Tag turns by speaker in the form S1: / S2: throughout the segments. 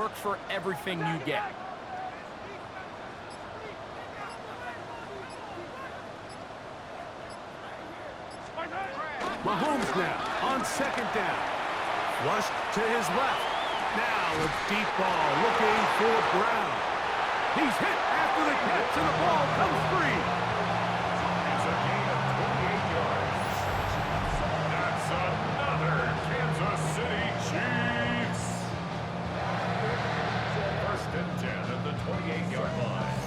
S1: work for everything you get.
S2: Mahomes now on second down. Flushed to his left. Now a deep ball looking for Brown. He's hit after the catch and the ball comes free.
S3: It's a gain of 28 yards. That's another Kansas City Chiefs. First and 10 at the 28-yard line.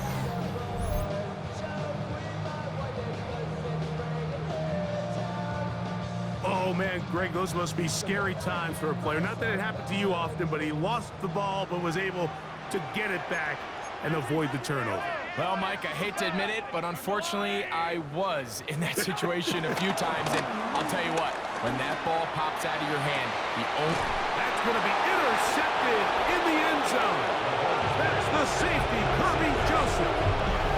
S2: Oh, man, Greg, those must be scary times for a player. Not that it happened to you often, but he lost the ball but was able to get it back and avoid the turnover.
S1: Well, Mike, I hate to admit it, but unfortunately, I was in that situation a few times. And I'll tell you what, when that ball pops out of your hand,
S2: that's going to be intercepted in the end zone. That's the safety, Kirby Joseph.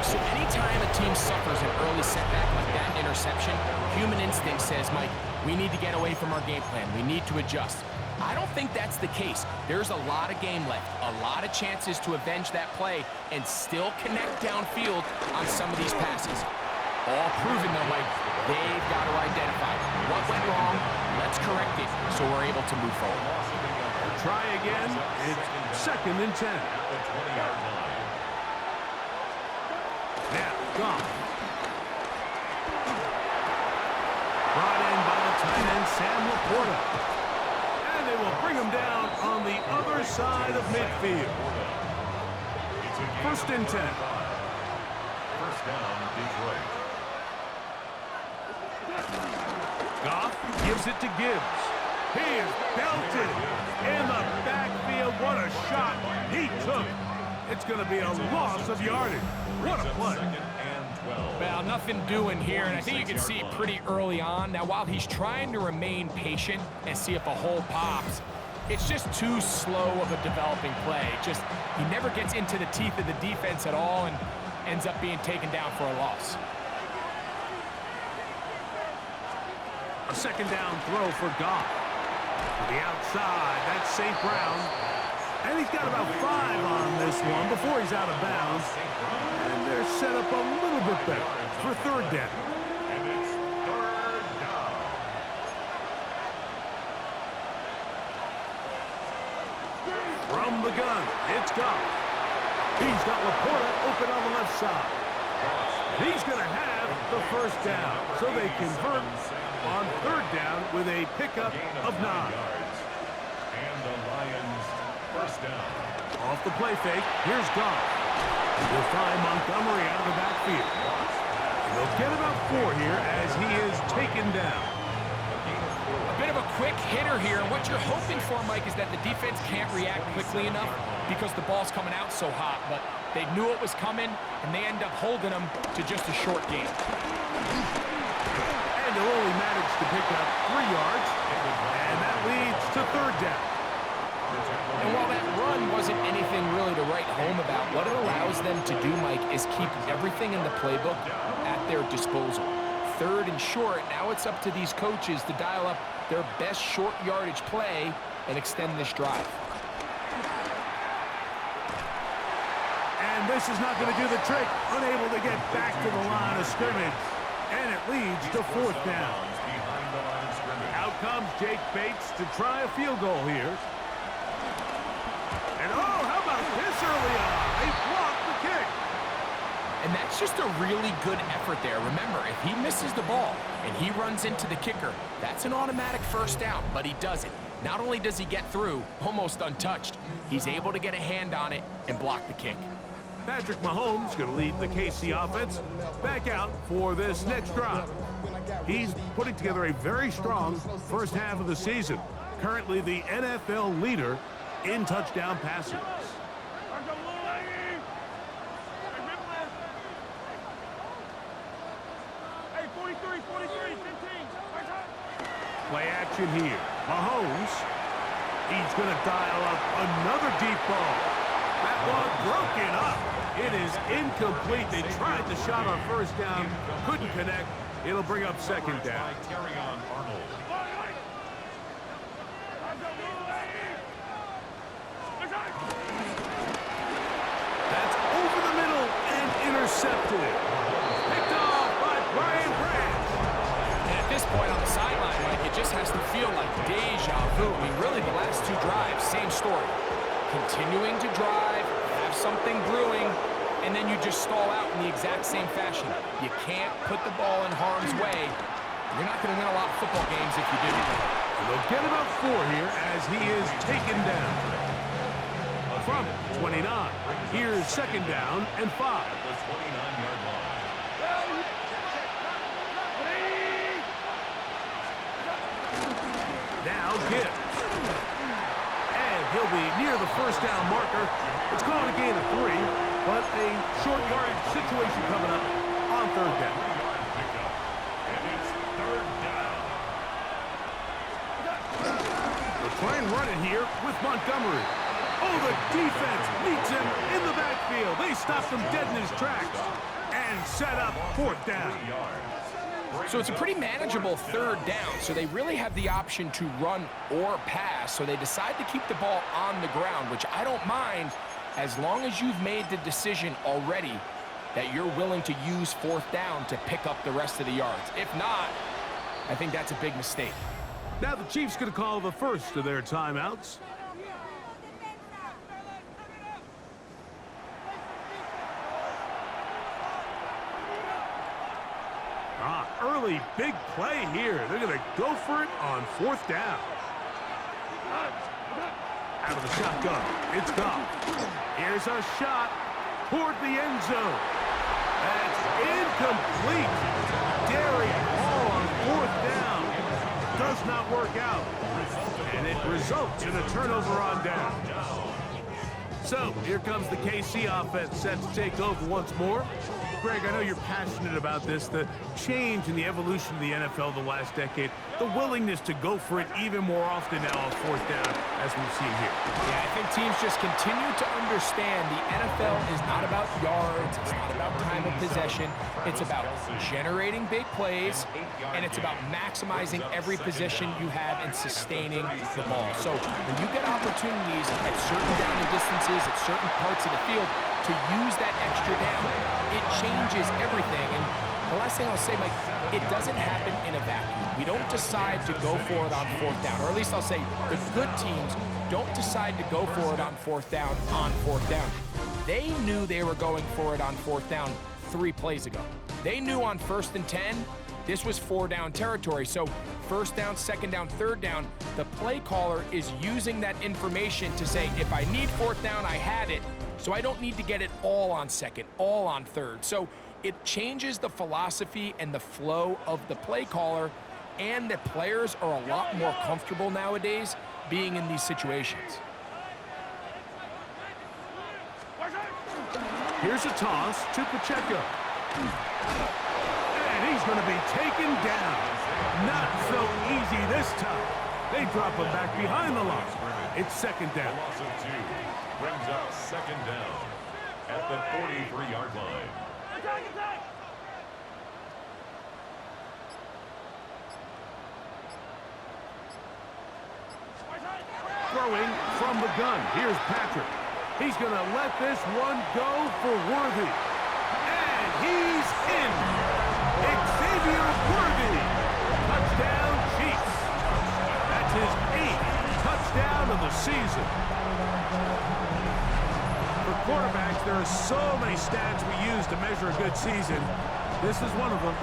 S1: So anytime a team suffers an early setback like that interception, human instinct says, Mike, we need to get away from our game plan. We need to adjust. I don't think that's the case. There's a lot of game left, a lot of chances to avenge that play and still connect downfield on some of these passes. All proven, though, Mike, they've got to identify what went wrong, let's correct it so we're able to move forward.
S2: Try again. It's second and 10. Now, Goff. Brought in by the tight end, Sam Laporta. And they will bring him down on the other side of midfield. First and 10.
S3: First down, Detroit.
S2: Goff gives it to Gibbs. He is belted in the backfield. What a shot he took. It's going to be a loss of yardage. What a play.
S1: Well, nothing doing here, and I think you can see pretty early on. Now, while he's trying to remain patient and see if a hole pops, it's just too slow of a developing play. He never gets into the teeth of the defense at all and ends up being taken down for a loss.
S2: A second down throw for Goff. To the outside, that's St. Brown. And he's got about 5 on this one before he's out of bounds. And they're set up a little bit better for third down.
S3: And it's third down.
S2: From the gun, it's Goff. He's got Laporta open on the left side. And he's going to have the first down. So they convert on third down with a pickup of 9.
S3: And the Lions first down.
S2: Off the play fake, here's Goff. He'll find Montgomery out of the backfield. And they'll get about 4 here as he is taken down.
S1: A bit of a quick hitter here. What you're hoping for, Mike, is that the defense can't react quickly enough because the ball's coming out so hot. But they knew it was coming, and they end up holding them to just a short gain.
S2: And they'll only manage to pick up 3 yards. And that leads to third down.
S1: And while that run wasn't anything really to write home about, what it allows them to do, Mike, is keep everything in the playbook at their disposal. Third and short, now it's up to these coaches to dial up their best short yardage play and extend this drive.
S2: And this is not going to do the trick. Unable to get back to the line of scrimmage. And it leads to fourth down. Out comes Jake Bates to try a field goal here. And oh, how about this early on? They blocked the kick.
S1: And that's just a really good effort there. Remember, if he misses the ball and he runs into the kicker, that's an automatic first down, but he doesn't. Not only does he get through, almost untouched, he's able to get a hand on it and block the kick.
S2: Patrick Mahomes going to lead the KC offense back out for this next drive. He's putting together a very strong first half of the season. Currently the NFL leader in touchdown passes. Play action here. Mahomes. He's going to dial up another deep ball. That one broken up. It is incomplete. They tried the shot on first down. Couldn't connect. It'll bring up second down.
S1: just has to feel like deja vu. I mean, really, the last two drives, same story. Continuing to drive, have something brewing, and then you just stall out in the exact same fashion. You can't put the ball in harm's way. You're not going to win a lot of football games if you do.
S2: And they'll get about 4 here as he is taken down. From 29, here's second down and 5.
S3: The 29-yard line.
S2: Now Gibbs. And he'll be near the first down marker. It's called a gain of 3, but a short yardage situation coming up on third down.
S3: And it's third down.
S2: They'll try and run it here with Montgomery. Oh, the defense meets him in the backfield. They stopped him dead in his tracks and set up fourth down.
S1: So it's a pretty manageable third down, so they really have the option to run or pass, so they decide to keep the ball on the ground, which I don't mind as long as you've made the decision already that you're willing to use fourth down to pick up the rest of the yards. If not, I think that's a big mistake.
S2: Now the Chiefs going to call the first of their timeouts. Early big play here. They're going to go for it on fourth down. Out of the shotgun. It's gone. Here's a shot toward the end zone. That's incomplete. Daring ball on fourth down. Does not work out. And it results in a turnover on down. So here comes the KC offense set to take over once more. Greg, I know you're passionate about this, the change in the evolution of the NFL the last decade, the willingness to go for it even more often now on fourth down, as we've seen here.
S1: Yeah, I think teams just continue to understand the NFL is not about yards, it's not about time of possession, it's about generating big plays, and it's about maximizing every possession you have and sustaining the ball. So when you get opportunities at certain down and distances, at certain parts of the field, to use that extra down, it changes everything. And the last thing I'll say, Mike, it doesn't happen in a vacuum. We don't decide to go for it on fourth down, or at least I'll say the good teams don't decide to go for it on fourth down They knew they were going for it on fourth down 3 plays ago. They knew on 1st and 10, this was 4-down territory. So first down, second down, third down, the play caller is using that information to say, if I need fourth down, I had it. So I don't need to get it all on second, all on third. So it changes the philosophy and the flow of the play caller, and the players are a lot more comfortable nowadays being in these situations.
S2: Here's a toss to Pacheco. And he's going to be taken down. Not so easy this time. They drop him back behind the line. It's second down.
S3: Loss of 2 brings up second down at the 43-yard line.
S2: Throwing from the gun. Here's Patrick. He's going to let this one go for Worthy. And he's in. Xavier Worthy. Touchdown, Chiefs. That's his 8th touchdown of the season. For quarterbacks, there are so many stats we use to measure a good season. This is one of them.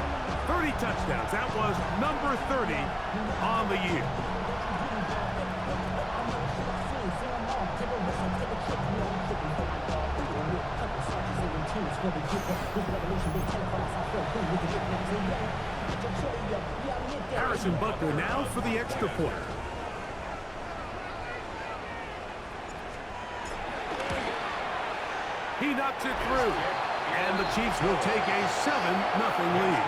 S2: 30 touchdowns. That was number 30 on the year. Harrison Butker now for the extra point. He knocks it through, and the Chiefs will take a 7-0 lead.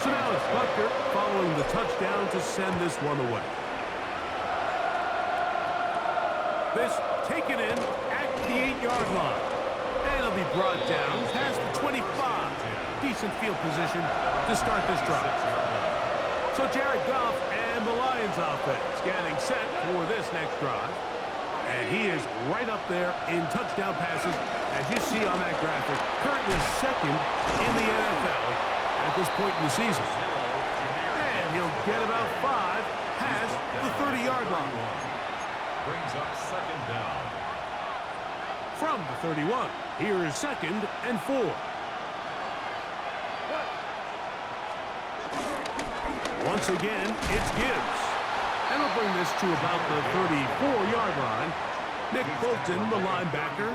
S2: So now it's Butker following the touchdown to send this one away. This taken in at the 8-yard line. And it'll be brought down past the 25. Decent field position to start this drive. So Jared Goff and the Lions offense getting set for this next drive. And he is right up there in touchdown passes, as you see on that graphic. Currently second in the NFL at this point in the season. And he'll get about 5 past the 30-yard line.
S3: Brings up second down.
S2: From the 31, here is 2nd and 4. Once again, it's Gibbs. And he'll bring this to about the 34-yard line. Nick Bolton, the linebacker,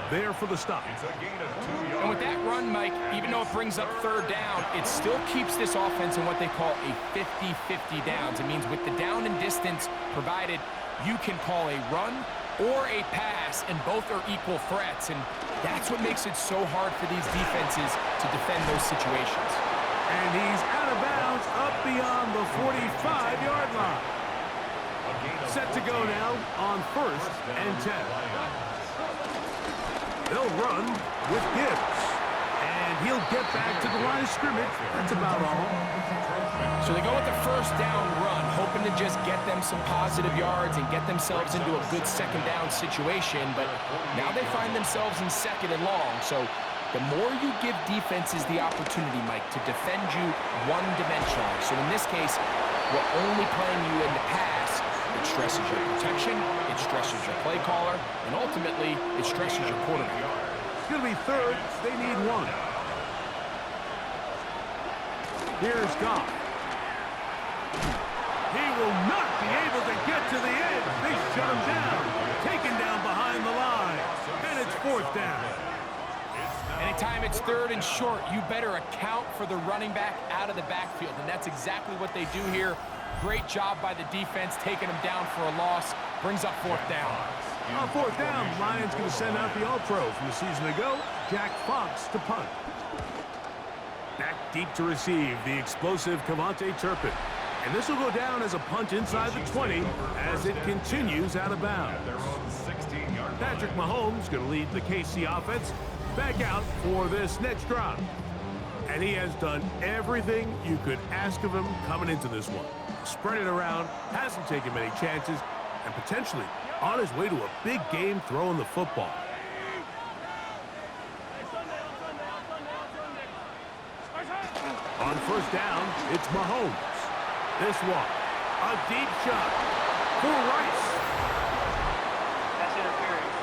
S2: there for the stop.
S1: And with that run, Mike, even though it brings up 3rd down, it still keeps this offense in what they call a 50-50 downs. It means with the down and distance provided, you can call a run or a pass, and both are equal threats. And that's what makes it so hard for these defenses to defend those situations.
S2: And he's out of bounds up beyond the 45-yard line. Set to go now on 1st and 10. They'll run with Gibbs. And he'll get back to the line of scrimmage. That's about all.
S1: So they go with the 1st down run, hoping to just get them some positive yards and get themselves into a good 2nd down situation. But now they find themselves in 2nd and long. So the more you give defenses the opportunity, Mike, to defend you one-dimensionally. So in this case, we're only playing you in the pass. It stresses your protection, it stresses your play caller, and ultimately, it stresses your quarterback.
S2: It's going to be 3rd. They need 1. Here's Goff. He will not be able to get to the edge. They shut him down. Taken down behind the line. And it's 4th down.
S1: Anytime it's 3rd and short, you better account for the running back out of the backfield, and that's exactly what they do here. Great job by the defense, taking him down for a loss. Brings up 4th down.
S2: On 4th down, Lions going to send out the All-Pro from the season ago, Jack Fox, to punt. Back deep to receive, the explosive Cavante Turpin. And this will go down as a punt inside the 20 as it continues out of bounds. Patrick Mahomes going to lead the KC offense back out for this next drive. And he has done everything you could ask of him coming into this one. Spread it around, hasn't taken many chances, and potentially on his way to a big game throwing the football. On 1st down, it's Mahomes. This one, a deep shot for Rice.
S4: That's interference.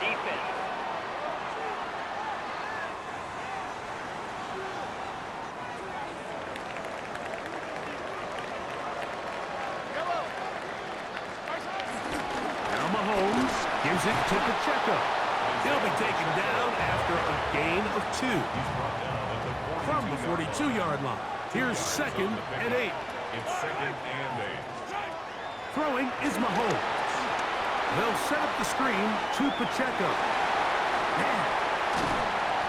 S4: Defense.
S2: Mahomes gives it to Pacheco. He'll be taken down after a gain of 2. From the 42-yard line, here's 2nd and 8.
S3: It's 2nd and 8.
S2: Throwing is Mahomes. They'll set up the screen to Pacheco.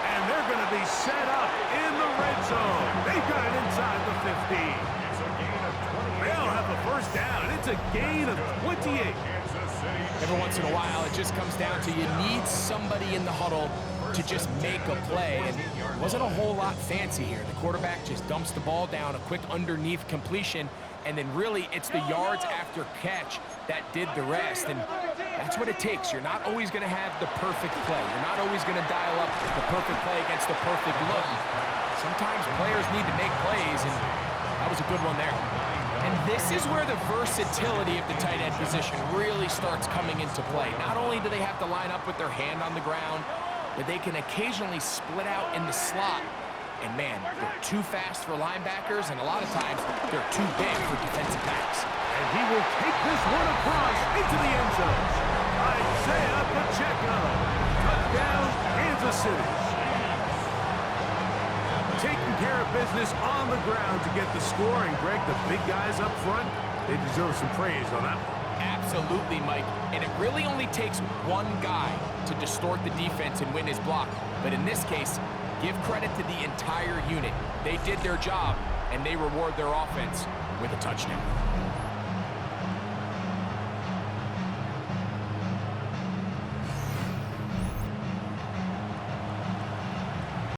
S2: And they're going to be set up in the red zone. They've got it inside the 15.
S3: It's a gain of 28.
S2: They'll have the 1st down. It's a gain of 28.
S1: Every once in a while, it just comes down to you need somebody in the huddle to just make a play. And it wasn't a whole lot fancy here. The quarterback just dumps the ball down, a quick underneath completion, and then really it's the yards after catch that did the rest. And that's what it takes. You're not always going to have the perfect play. You're not always going to dial up the perfect play against the perfect look. Sometimes players need to make plays, and that was a good one there. And this is where the versatility of the tight end position really starts coming into play. Not only do they have to line up with their hand on the ground, but they can occasionally split out in the slot. And man, they're too fast for linebackers, and a lot of times they're too big for defensive backs.
S2: And he will take this one across into the end zone. Isaiah Pacheco. Touchdown, Kansas City. Taking care of business on the ground to get the score. And Greg, the big guys up front, they deserve some praise on that one.
S1: Absolutely, Mike. And it really only takes one guy to distort the defense and win his block. But in this case, give credit to the entire unit. They did their job, and they reward their offense with a touchdown.